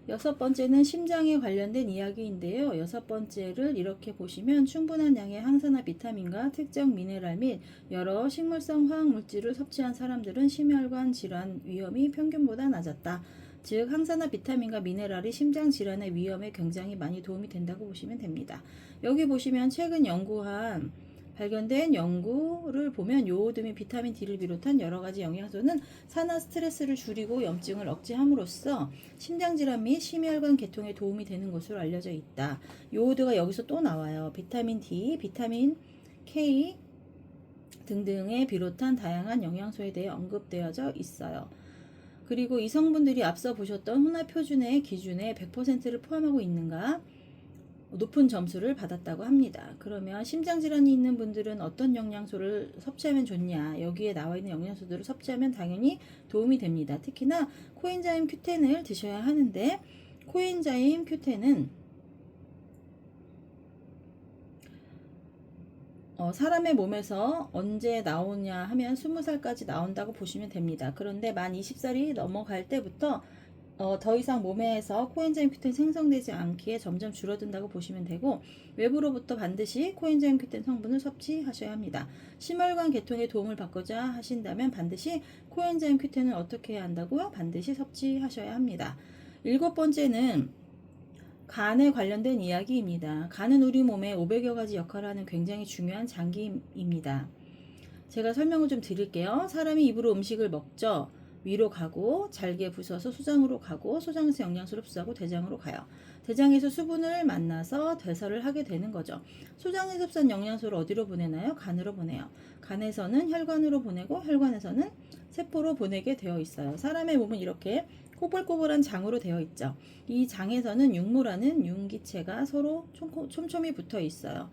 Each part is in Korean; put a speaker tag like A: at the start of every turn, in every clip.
A: 여섯 번째는 심장에 관련된 이야기인데요. 여섯 번째를 이렇게 보시면 충분한 양의 항산화 비타민과 특정 미네랄 및 여러 식물성 화학물질을 섭취한 사람들은 심혈관 질환 위험이 평균보다 낮았다. 즉 항산화 비타민과 미네랄이 심장 질환의 위험에 굉장히 많이 도움이 된다고 보시면 됩니다. 여기 보시면 최근 발견된 연구를 보면 요오드 및 비타민 D를 비롯한 여러 가지 영양소는 산화 스트레스를 줄이고 염증을 억제함으로써 심장질환 및 심혈관 계통에 도움이 되는 것으로 알려져 있다. 요오드가 여기서 또 나와요. 비타민 D, 비타민 K 등등에 비롯한 다양한 영양소에 대해 언급되어져 있어요. 그리고 이 성분들이 앞서 보셨던 혼합표준의 기준에 100%를 포함하고 있는가? 높은 점수를 받았다고 합니다. 그러면 심장질환이 있는 분들은 어떤 영양소를 섭취하면 좋냐? 여기에 나와 있는 영양소들을 섭취하면 당연히 도움이 됩니다. 특히나 코엔자임 Q10을 드셔야 하는데 코엔자임 Q10은 사람의 몸에서 언제 나오냐 하면 20살까지 나온다고 보시면 됩니다. 그런데 만 20살이 넘어갈 때부터 더 이상 몸에서 코엔자임 Q10 생성되지 않기에 점점 줄어든다고 보시면 되고, 외부로부터 반드시 코엔자임 Q10 성분을 섭취하셔야 합니다. 심혈관 계통에 도움을 받고자 하신다면 반드시 코엔자임 Q10을 어떻게 해야 한다고요? 반드시 섭취하셔야 합니다. 일곱 번째는 간에 관련된 이야기입니다. 간은 우리 몸에 500여 가지 역할을 하는 굉장히 중요한 장기입니다. 제가 설명을 좀 드릴게요. 사람이 입으로 음식을 먹죠. 위로 가고 잘게 부숴서 소장으로 가고 소장에서 영양소를 흡수하고 대장으로 가요. 대장에서 수분을 만나서 대사를 하게 되는 거죠. 소장에서 흡수한 영양소를 어디로 보내나요? 간으로 보내요. 간에서는 혈관으로 보내고 혈관에서는 세포로 보내게 되어 있어요. 사람의 몸은 이렇게 꼬불꼬불한 장으로 되어 있죠. 이 장에서는 육모라는 윤기체가 서로 촘촘히 붙어 있어요.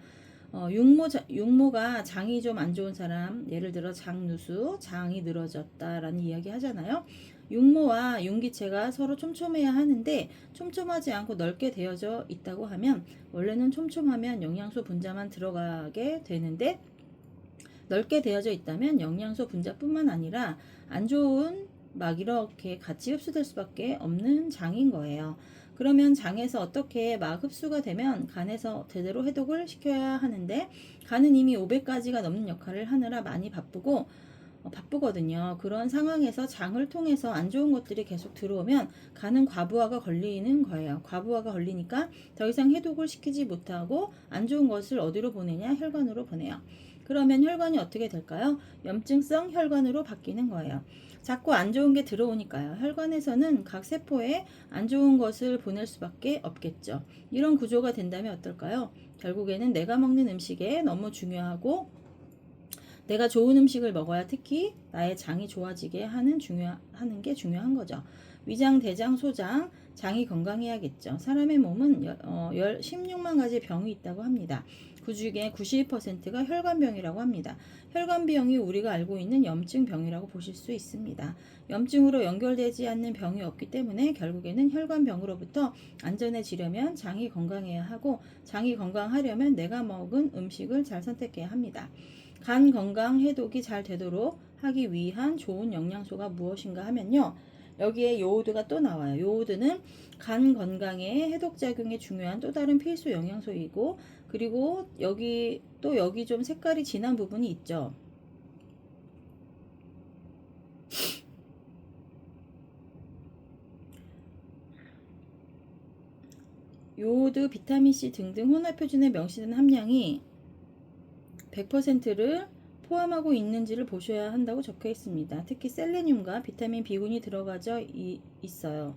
A: 육모가 장이 좀 안 좋은 사람, 예를 들어 장누수, 장이 늘어졌다라는 이야기 하잖아요. 육모와 윤기체가 서로 촘촘해야 하는데 촘촘하지 않고 넓게 되어져 있다고 하면, 원래는 촘촘하면 영양소 분자만 들어가게 되는데 넓게 되어져 있다면 영양소 분자뿐만 아니라 안 좋은 막 이렇게 같이 흡수될 수밖에 없는 장인 거예요. 그러면 장에서 어떻게 막 흡수가 되면 간에서 제대로 해독을 시켜야 하는데, 간은 이미 500가지가 넘는 역할을 하느라 많이 바쁘거든요. 그런 상황에서 장을 통해서 안 좋은 것들이 계속 들어오면 간은 과부하가 걸리는 거예요. 과부하가 걸리니까 더 이상 해독을 시키지 못하고 안 좋은 것을 어디로 보내냐? 혈관으로 보내요. 그러면 혈관이 어떻게 될까요? 염증성 혈관으로 바뀌는 거예요. 자꾸 안 좋은 게 들어오니까요. 혈관에서는 각 세포에 안 좋은 것을 보낼 수밖에 없겠죠. 이런 구조가 된다면 어떨까요? 결국에는 내가 먹는 음식에 너무 중요하고, 내가 좋은 음식을 먹어야 특히 나의 장이 좋아지게 하는 게 중요한 거죠. 위장, 대장, 소장, 장이 건강해야겠죠. 사람의 몸은 16만 가지 병이 있다고 합니다. 그 중에 90%가 혈관병이라고 합니다. 혈관병이 우리가 알고 있는 염증병이라고 보실 수 있습니다. 염증으로 연결되지 않는 병이 없기 때문에 결국에는 혈관병으로부터 안전해지려면 장이 건강해야 하고, 장이 건강하려면 내가 먹은 음식을 잘 선택해야 합니다. 간 건강 해독이 잘 되도록 하기 위한 좋은 영양소가 무엇인가 하면요, 여기에 요오드가 또 나와요. 요오드는 간 건강에 해독작용에 중요한 또 다른 필수 영양소이고, 그리고 여기 좀 색깔이 진한 부분이 있죠. 요오드, 비타민C 등등 혼합표준에 명시된 함량이 100%를 포함하고 있는지를 보셔야 한다고 적혀 있습니다. 특히 셀레늄과 비타민 B군이 들어가져 있어요.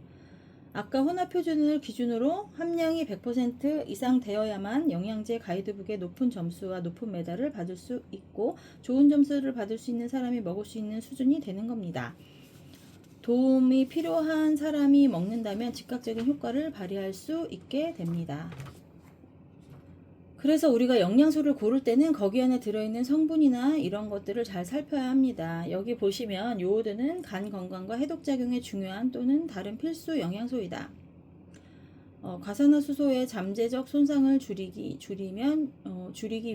A: 아까 혼합표준을 기준으로 함량이 100% 이상 되어야만 영양제 가이드북에 높은 점수와 높은 메달을 받을 수 있고, 좋은 점수를 받을 수 있는 사람이 먹을 수 있는 수준이 되는 겁니다. 도움이 필요한 사람이 먹는다면 즉각적인 효과를 발휘할 수 있게 됩니다. 그래서 우리가 영양소를 고를 때는 거기 안에 들어있는 성분이나 이런 것들을 잘 살펴야 합니다. 여기 보시면 요오드는 간 건강과 해독작용에 중요한 또는 다른 필수 영양소이다. 과산화수소의 잠재적 손상을 줄이기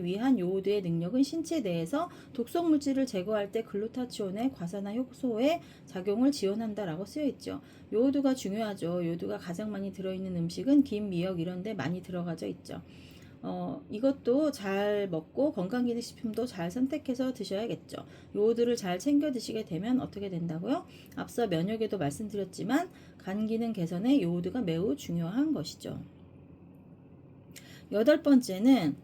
A: 위한 요오드의 능력은 신체 내에서 독성 물질을 제거할 때 글루타치온의 과산화 효소의 작용을 지원한다라고 쓰여 있죠. 요오드가 중요하죠. 요오드가 가장 많이 들어있는 음식은 김, 미역 이런 데 많이 들어가져 있죠. 이것도 잘 먹고 건강기능식품도 잘 선택해서 드셔야겠죠. 요오드를 잘 챙겨 드시게 되면 어떻게 된다고요? 앞서 면역에도 말씀드렸지만 간 기능 개선에 요오드가 매우 중요한 것이죠. 여덟 번째는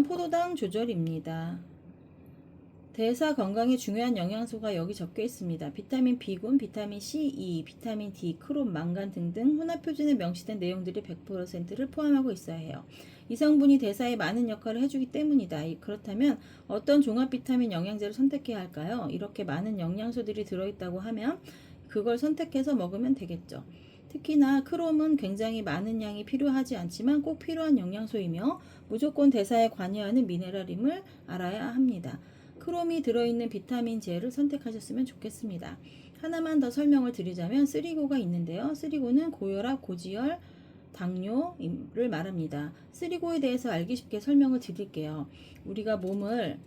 A: 포도당 조절입니다. 대사 건강에 중요한 영양소가 여기 적혀 있습니다. 비타민 B군, 비타민 C, E, 비타민 D, 크롬, 망간 등등 혼합 표준에 명시된 내용들이 100%를 포함하고 있어야 해요. 이 성분이 대사에 많은 역할을 해주기 때문이다. 그렇다면 어떤 종합 비타민 영양제를 선택해야 할까요? 이렇게 많은 영양소들이 들어있다고 하면 그걸 선택해서 먹으면 되겠죠. 특히나 크롬은 굉장히 많은 양이 필요하지 않지만 꼭 필요한 영양소이며 무조건 대사에 관여하는 미네랄임을 알아야 합니다. 크롬이 들어있는 비타민제를 선택하셨으면 좋겠습니다. 하나만 더 설명을 드리자면 쓰리고가 있는데요. 쓰리고는 고혈압, 고지혈, 당뇨를 말합니다. 쓰리고에 대해서 알기 쉽게 설명을 드릴게요. 우리가 몸을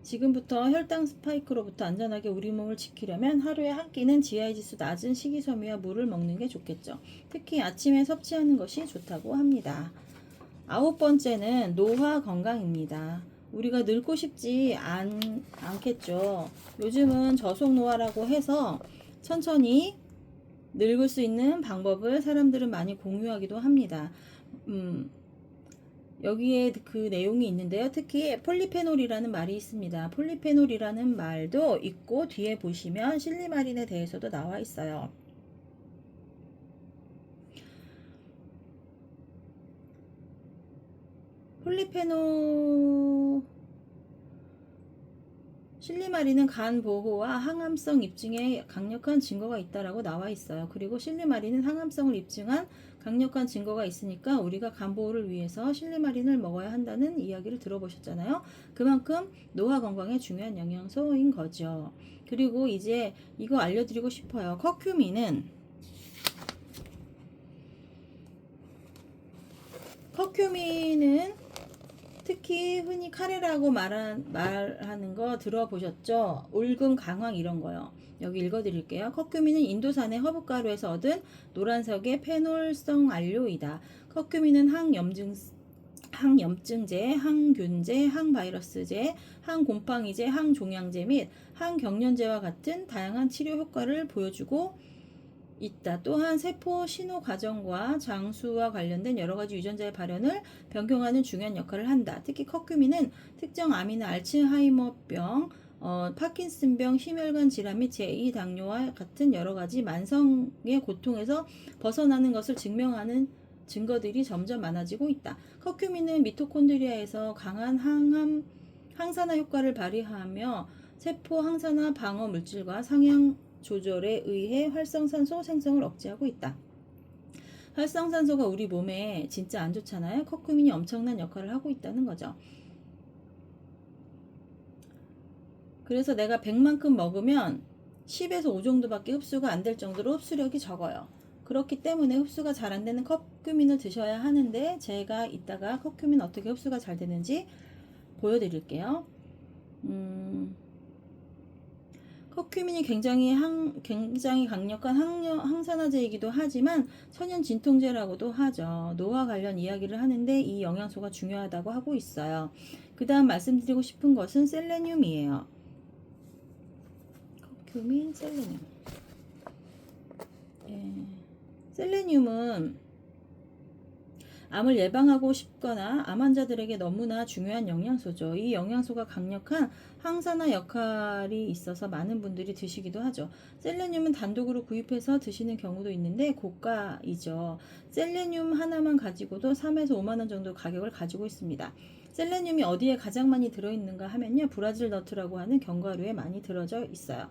A: 지금부터 혈당 스파이크로부터 안전하게 우리 몸을 지키려면 하루에 한 끼는 GI 지수 낮은 식이섬유와 물을 먹는 게 좋겠죠. 특히 아침에 섭취하는 것이 좋다고 합니다. 아홉 번째는 노화 건강입니다. 우리가 늙고 싶지 않겠죠. 요즘은 저속노화라고 해서 천천히 늙을 수 있는 방법을 사람들은 많이 공유하기도 합니다. 여기에 그 내용이 있는데요. 특히 폴리페놀이라는 말이 있습니다. 폴리페놀이라는 말도 있고 뒤에 보시면 실리마린에 대해서도 나와 있어요. 실리마린은 간 보호와 항암성 입증에 강력한 증거가 있다라고 나와 있어요. 그리고 실리마린은 항암성을 입증한 강력한 증거가 있으니까 우리가 간 보호를 위해서 실리마린을 먹어야 한다는 이야기를 들어보셨잖아요. 그만큼 노화 건강에 중요한 영양소인 거죠. 그리고 이제 이거 알려드리고 싶어요. 커큐민은 특히 흔히 카레라고 말하는 거 들어보셨죠? 울금, 강황 이런 거요. 여기 읽어드릴게요. 커큐민은 인도산의 허브가루에서 얻은 노란색의 페놀성 안료이다. 커큐민은 항염증제, 항균제, 항바이러스제, 항곰팡이제, 항종양제 및 항경련제와 같은 다양한 치료 효과를 보여주고 있다. 또한 세포 신호 과정과 장수와 관련된 여러 가지 유전자의 발현을 변경하는 중요한 역할을 한다. 특히 커큐민은 특정 암이나 알츠하이머병, 파킨슨병, 심혈관 질환 및 제2 당뇨와 같은 여러 가지 만성의 고통에서 벗어나는 것을 증명하는 증거들이 점점 많아지고 있다. 커큐민은 미토콘드리아에서 강한 항산화 효과를 발휘하며 세포 항산화 방어 물질과 상향 조절에 의해 활성산소 생성을 억제하고 있다. 활성산소가 우리 몸에 진짜 안 좋잖아요. 커큐민이 엄청난 역할을 하고 있다는 거죠. 그래서 내가 100만큼 먹으면 10에서 5 정도밖에 흡수가 안 될 정도로 흡수력이 적어요. 그렇기 때문에 흡수가 잘 안 되는 커큐민을 드셔야 하는데 제가 이따가 커큐민 어떻게 흡수가 잘 되는지 보여드릴게요. 커큐민이 굉장히 강력한 항산화제이기도 하지만 천연 진통제라고도 하죠. 노화 관련 이야기를 하는데 이 영양소가 중요하다고 하고 있어요. 그 다음 말씀드리고 싶은 것은 셀레늄이에요. 커큐민, 셀레늄. 셀레늄은 암을 예방하고 싶거나 암 환자들에게 너무나 중요한 영양소죠. 이 영양소가 강력한 항산화 역할이 있어서 많은 분들이 드시기도 하죠. 셀레늄은 단독으로 구입해서 드시는 경우도 있는데 고가이죠. 셀레늄 하나만 가지고도 3에서 5만 원 정도 가격을 가지고 있습니다. 셀레늄이 어디에 가장 많이 들어있는가 하면요. 브라질 너트라고 하는 견과류에 많이 들어져 있어요.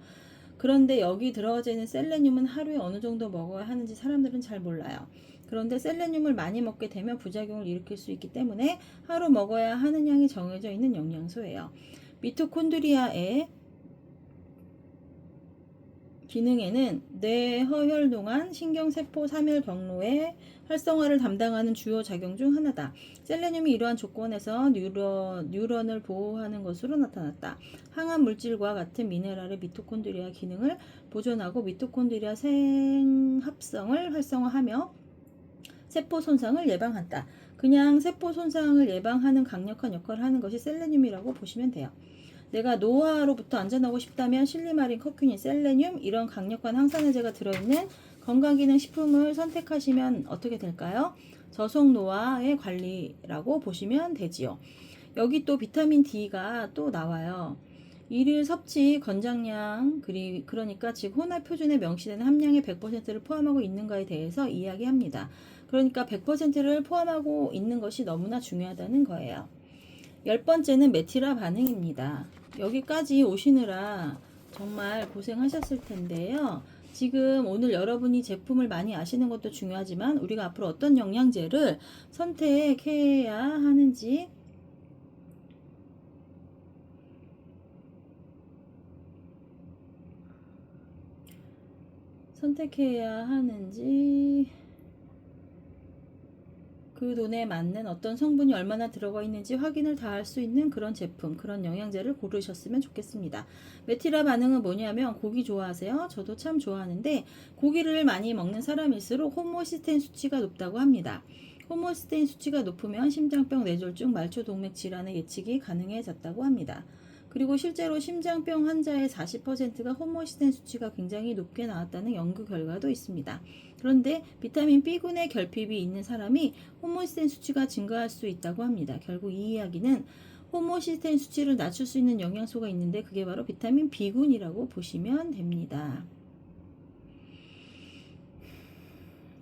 A: 그런데 여기 들어져 있는 셀레늄은 하루에 어느 정도 먹어야 하는지 사람들은 잘 몰라요. 그런데 셀레늄을 많이 먹게 되면 부작용을 일으킬 수 있기 때문에 하루 먹어야 하는 양이 정해져 있는 영양소예요. 미토콘드리아의 기능에는 뇌 허혈동안 신경세포 사멸 경로의 활성화를 담당하는 주요 작용 중 하나다. 셀레늄이 이러한 조건에서 뉴런을 보호하는 것으로 나타났다. 항암 물질과 같은 미네랄의 미토콘드리아 기능을 보존하고 미토콘드리아 생합성을 활성화하며 세포 손상을 예방한다. 그냥 세포 손상을 예방하는 강력한 역할을 하는 것이 셀레늄이라고 보시면 돼요. 내가 노화로부터 안전하고 싶다면 실리마린, 커큐민, 셀레늄 이런 강력한 항산화제가 들어있는 건강기능 식품을 선택하시면 어떻게 될까요? 저속노화의 관리라고 보시면 되지요. 여기 또 비타민 D가 또 나와요. 일일 섭취 권장량 그러니까 즉 혼합 표준에 명시되는 함량의 100%를 포함하고 있는가에 대해서 이야기합니다. 그러니까 100%를 포함하고 있는 것이 너무나 중요하다는 거예요. 10번째는 메티라 반응입니다. 여기까지 오시느라 정말 고생하셨을 텐데요. 지금 오늘 여러분이 제품을 많이 아시는 것도 중요하지만 우리가 앞으로 어떤 영양제를 선택해야 하는지 그 돈에 맞는 어떤 성분이 얼마나 들어가 있는지 확인을 다 할 수 있는 그런 제품, 그런 영양제를 고르셨으면 좋겠습니다. 메티라 반응은 뭐냐면 고기 좋아하세요? 저도 참 좋아하는데 고기를 많이 먹는 사람일수록 호모시스테인 수치가 높다고 합니다. 호모시스테인 수치가 높으면 심장병, 뇌졸중, 말초동맥 질환의 예측이 가능해졌다고 합니다. 그리고 실제로 심장병 환자의 40%가 호모시스테인 수치가 굉장히 높게 나왔다는 연구 결과도 있습니다. 그런데 비타민 B군의 결핍이 있는 사람이 호모시스테인 수치가 증가할 수 있다고 합니다. 결국 이 이야기는 호모시스테인 수치를 낮출 수 있는 영양소가 있는데 그게 바로 비타민 B군이라고 보시면 됩니다.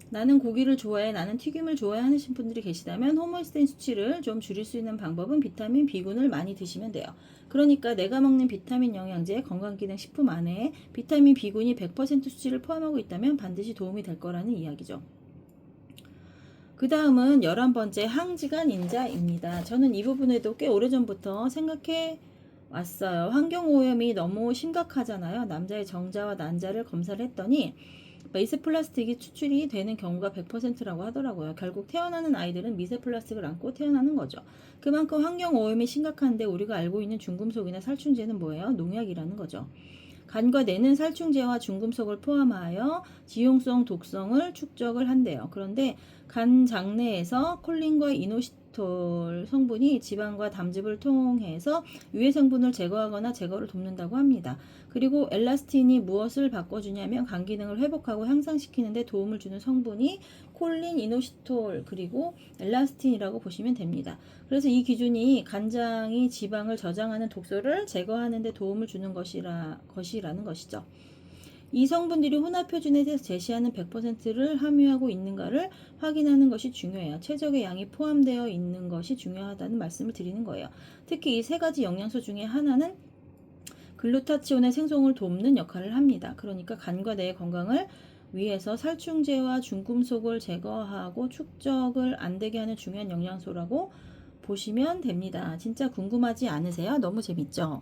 A: 나는 고기를 좋아해, 나는 튀김을 좋아해 하시는 분들이 계시다면 호모시스테인 수치를 좀 줄일 수 있는 방법은 비타민 B군을 많이 드시면 돼요. 그러니까 내가 먹는 비타민 영양제, 건강기능 식품 안에 비타민 B군이 100% 수치를 포함하고 있다면 반드시 도움이 될 거라는 이야기죠. 그 다음은 11번째 항지간 인자입니다. 저는 이 부분에도 꽤 오래전부터 생각해 왔어요. 환경오염이 너무 심각하잖아요. 남자의 정자와 난자를 검사를 했더니 미세 플라스틱이 추출이 되는 경우가 100%라고 하더라고요. 결국 태어나는 아이들은 미세 플라스틱을 안고 태어나는 거죠. 그만큼 환경 오염이 심각한데 우리가 알고 있는 중금속이나 살충제는 뭐예요? 농약이라는 거죠. 간과 뇌는 살충제와 중금속을 포함하여 지용성 독성을 축적을 한대요. 그런데 간 장내에서 콜린과 이노시톨 성분이 지방과 담즙을 통해서 유해 성분을 제거하거나 제거를 돕는다고 합니다. 그리고 엘라스틴이 무엇을 바꿔주냐면 간 기능을 회복하고 향상시키는 데 도움을 주는 성분이 콜린, 이노시톨 그리고 엘라스틴이라고 보시면 됩니다. 그래서 이 기준이 간장이 지방을 저장하는 독소를 제거하는 데 도움을 주는 것이라는 것이죠. 이 성분들이 혼합 표준에 대해서 제시하는 100%를 함유하고 있는가를 확인하는 것이 중요해요. 최적의 양이 포함되어 있는 것이 중요하다는 말씀을 드리는 거예요. 특히 이 세 가지 영양소 중에 하나는 글루타치온의 생성을 돕는 역할을 합니다. 그러니까 간과 뇌의 건강을 위해서 살충제와 중금속을 제거하고 축적을 안 되게 하는 중요한 영양소라고 보시면 됩니다. 진짜 궁금하지 않으세요? 너무 재밌죠?